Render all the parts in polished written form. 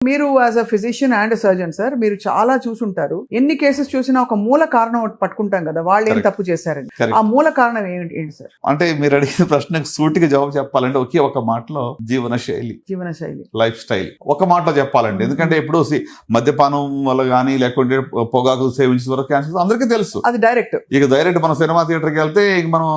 మీరు as a physician and surgeon sir, మీరు చాలా చూసుంటారు. ఎన్ని కేసెస్ చూసినా ఒక మూల కారణం పట్టుకుంటాం కదా, వాళ్ళు ఏం తప్పు చేశారని. ఆ మూల కారణం ఏంటి సార్? అంటే మీరు అడిగిన ప్రశ్నకు సూటిగా జవాబు చెప్పాలంటే ఒకే ఒక మాటలో జీవన శైలి, లైఫ్ స్టైల్. ఒక మాటలో చెప్పాలండి. ఎందుకంటే ఇప్పుడు మద్యపానం వల్ల కానీ లేకుంటే పొగాకు సేవించిన వరకు క్యాన్సర్ అందరికీ తెలుసు. అది డైరెక్ట్ మనం సినిమా థియేటర్కి వెళ్తే మనం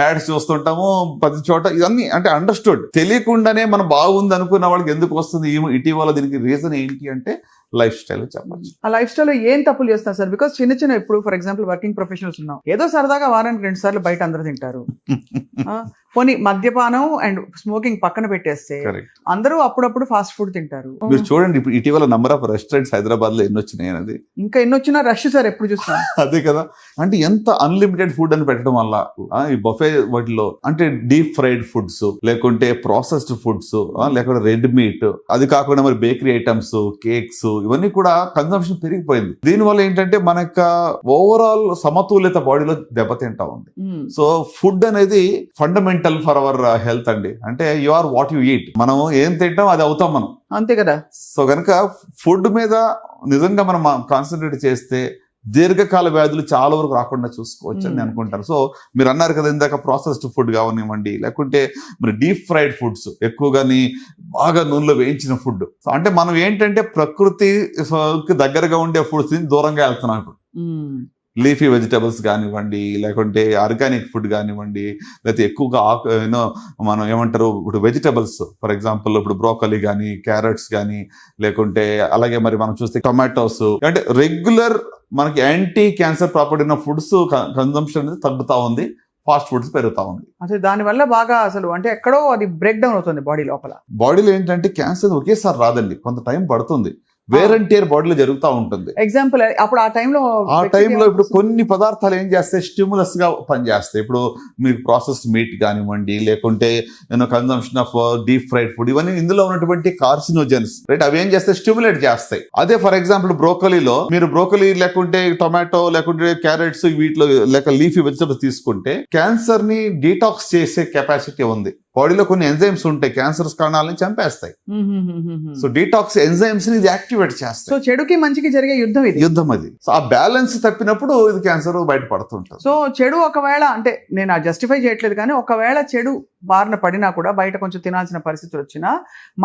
యాడ్స్ చూస్తుంటాము ప్రతి చోట. ఇవన్నీ అంటే అండర్స్టూడ్. తెలియకుండానే మనం బాగుంది అనుకున్న వాళ్ళకి ఎందుకు వస్తుంది ఇటీవల దీనికి రీజన్ ఏంటి అంటే లైఫ్ స్టైల్ చెప్పచ్చు. ఆ లైఫ్ స్టైల్ ఏం తప్పులు చేస్తారు సార్? బికాస్ చిన్న ఇప్పుడు ఫర్ ఎగ్జాంపుల్ వర్కింగ్ ప్రొఫెషనల్స్ ఉన్నాం, ఏదో సరదాగా వారానికి 2 సార్లు బయట అందరూ తింటారు. పోనీ మద్యపానం అండ్ స్మోకింగ్ పక్కన పెట్టేస్తే అందరూ అప్పుడప్పుడు ఫాస్ట్ ఫుడ్ తింటారు. మీరు చూడండి ఇప్పుడు ఇటీవల నంబర్ ఆఫ్ రెస్టారెంట్స్ హైదరాబాద్ లో ఎన్ని వచ్చినాయి అనేది. ఇంకా ఎన్ని వచ్చినా రష్ సార్, ఎప్పుడు చూస్తాం. అదే కదా, అంటే ఎంత అన్లిమిటెడ్ ఫుడ్ అని పెట్టడం వల్ల ఈ బఫే వాటిలో అంటే డీప్ ఫ్రైడ్ ఫుడ్స్, లేకుంటే ప్రాసెస్డ్ ఫుడ్స్, లేకుంటే రెడ్ మీట్, అది కాకుండా మరి బేకరీ ఐటమ్స్, కేక్స్, ఇవన్నీ కూడా కన్సంప్షన్ పెరిగిపోయింది. దీనివల్ల ఏంటంటే మన యొక్క ఓవరాల్ సమతుల్యత బాడీలో దెబ్బతింటా ఉంది. సో ఫుడ్ అనేది ఫండమెంటల్ ఫర్ అవర్ హెల్త్ అండి. అంటే you are what you eat. మనం ఏం తింటాం అది అవుతాం మనం, అంతే కదా. సో కనుక ఫుడ్ మీద నిజంగా మనం కాన్సన్ట్రేట్ చేస్తే దీర్ఘకాల వ్యాధులు చాలా వరకు రాకుండా చూసుకోవచ్చు అని అనుకుంటారు. సో మీరు అన్నారు కదా ఇందాక ప్రాసెస్డ్ ఫుడ్ కావనివ్వండి, లేకుంటే మరి డీప్ ఫ్రైడ్ ఫుడ్స్, ఎక్కువగాని బాగా నూనెలో వేయించిన ఫుడ్. సో అంటే మనం ఏంటంటే ప్రకృతికి దగ్గరగా ఉండే ఫుడ్స్ దూరంగా వెళ్తున్నాం ఇప్పుడు. లీఫీ వెజిటబుల్స్ కానివ్వండి, లేకుంటే ఆర్గానిక్ ఫుడ్ కానివ్వండి, లేకపోతే ఎక్కువగా మనం ఏమంటారు ఇప్పుడు వెజిటబుల్స్, ఫర్ ఎగ్జాంపుల్ ఇప్పుడు బ్రోకలీ కానీ, క్యారెట్స్ కానీ, లేకుంటే అలాగే మరి మనం చూస్తే టొమాటోస్, అంటే రెగ్యులర్ మనకి యాంటీ క్యాన్సర్ ప్రాపర్టీ ఉన్న ఫుడ్స్ కన్సంప్షన్ అనేది తగ్గుతా ఉంది, ఫాస్ట్ ఫుడ్స్ పెరుగుతా ఉంది. అసలు దానివల్ల బాగా అసలు అంటే ఎక్కడో అది బ్రేక్ డౌన్ అవుతుంది బాడీ లోపల. బాడీలో ఏంటంటే క్యాన్సర్ ఒకేసారి రాదండి, కొంత టైం పడుతుంది. వేర్ అండ్ టేర్ బాడీలో జరుగుతూ ఉంటుంది. ఎగ్జాంపుల్ అప్పుడు ఆ టైంలో ఇప్పుడు కొన్ని పదార్థాలు ఏం చేస్తాయి, స్టిమ్యులస్ గా పనిచేస్తాయి. ఇప్పుడు మీకు ప్రాసెస్డ్ మీట్ కానివ్వండి, లేకుంటే consumption of deep fried food, ఇవన్నీ ఇందులో ఉన్నటువంటి కార్సినోజెన్స్, రైట్, అవి ఏం చేస్తాయి, స్టిమ్యులేట్ చేస్తాయి. అదే ఫర్ ఎగ్జాంపుల్ బ్రోకలీలో మీరు బ్రోకలీ లేకుంటే టొమాటో లేకుంటే క్యారెట్స్, వీటిలో లేక లీఫీ వెజిటబుల్స్ తీసుకుంటే క్యాన్సర్ ని డీటాక్స్ చేసే కెపాసిటీ ఉంది. బాడీలో కొన్ని ఎంజైమ్స్ ఉంటాయి, క్యాన్సర్ కణాలని చంపేస్తాయి. సో డీటాక్స్ ఎంజైమ్స్ ని ఇది యాక్టివేట్ చేస్తాయి. సో చెడుకి మంచికి జరిగే యుద్ధం అది. సో ఆ బ్యాలెన్స్ తప్పినప్పుడు ఇది క్యాన్సర్ బయటపడుతుంటుంది. సో చెడు ఒకవేళ అంటే నేను ఆ జస్టిఫై చేయట్లేదు, కానీ ఒకవేళ చెడు బారిన పడినా కూడా బయట కొంచెం తినాల్సిన పరిస్థితి వచ్చినా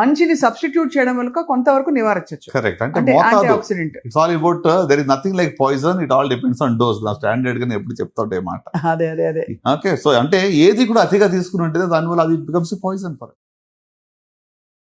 మంచిని సబ్స్టిట్యూట్ చేయడం వల్ల కొంతవరకు నివారించవచ్చు. కరెక్ట్. అంటే antioxidant. It's all about their is nothing like poison, it all depends on dose. నా స్టాండర్డ్ గా ఎప్పుడు చెప్తా ఉంటే మాట. అదే ఓకే. సో అంటే ఏది కూడా అతిగా తీసుకుని ఉంటే దానివల్ల అది becomes a poison for us.